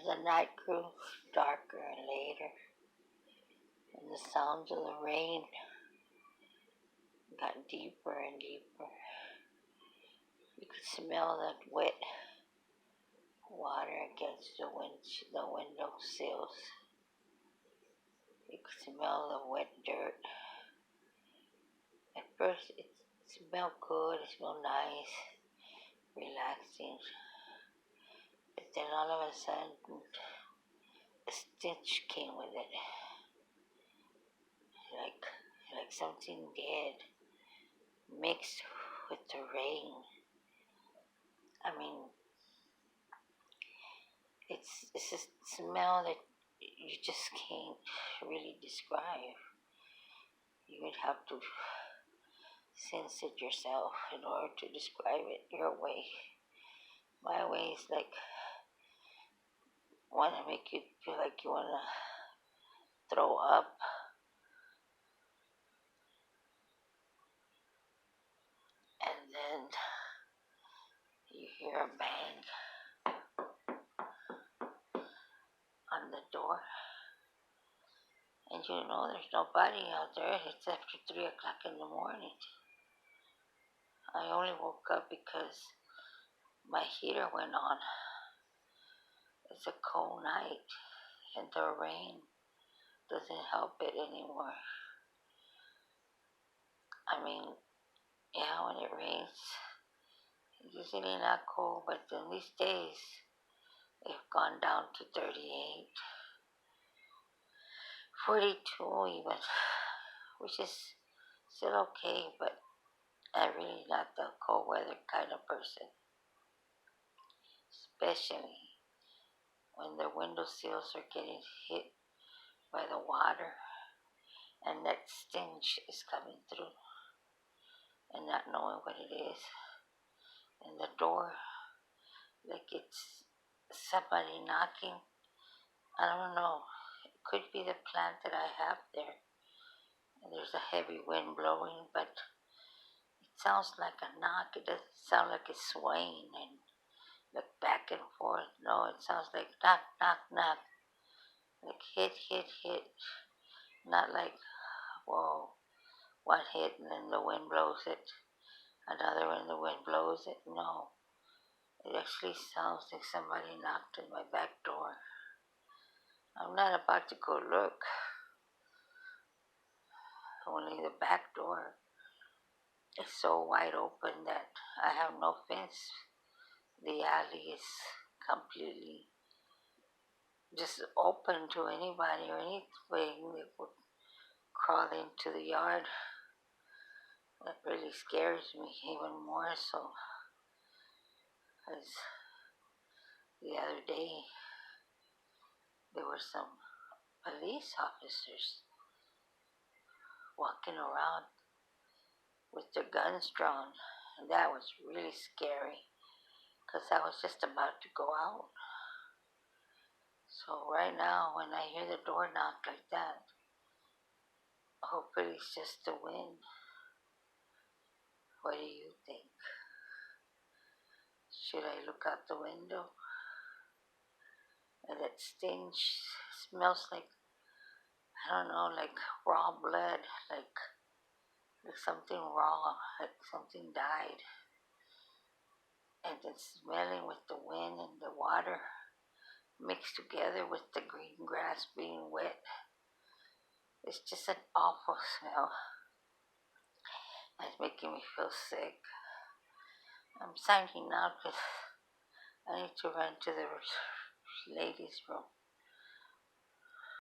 the night grew darker and later, and the sounds of the rain got deeper and deeper. You could smell that wet water against the window sills. You could smell the wet dirt. At first, it smelled good, it smelled nice, relaxing. But then all of a sudden, a stench came with it. Like something dead mixed with the rain. I mean, it's a smell that you just can't really describe. You would have to sense it yourself in order to describe it your way. My way is like want to make you feel like you want to throw up. And then you hear a bang on the door. And you know there's nobody out there. It's after 3 o'clock in the morning. I only woke up because my heater went on. It's a cold night, and the rain doesn't help it anymore. I mean, yeah, when it rains, it's usually not cold, but in these days, they've gone down to 38, 42 even, which is still okay, but I'm really not the cold weather kind of person, especially when the window sills are getting hit by the water and that stench is coming through and not knowing what it is. And the door, like it's somebody knocking. I don't know. It could be the plant that I have there. And there's a heavy wind blowing, but it sounds like a knock. It doesn't sound like it's swaying and like back and forth. No, it sounds like knock, knock, knock. Like hit, hit, hit. Not like, whoa, one hit and then the wind blows it. Another one, the wind blows it. No. It actually sounds like somebody knocked on my back door. I'm not about to go look. Only the back door is so wide open that I have no fence. The alley is completely just open to anybody or anything that would crawl into the yard. That really scares me even more so. As the other day, there were some police officers walking around with their guns drawn. And that was really scary because I was just about to go out. So right now, when I hear the door knock like that, hopefully it's just the wind. What do you think? Should I look out the window? And that stench smells like, I don't know, like raw blood, like something raw, like something died. And it's smelling with the wind and the water mixed together with the green grass being wet. It's just an awful smell. It's making me feel sick. I'm signing out because I need to run to the ladies' room.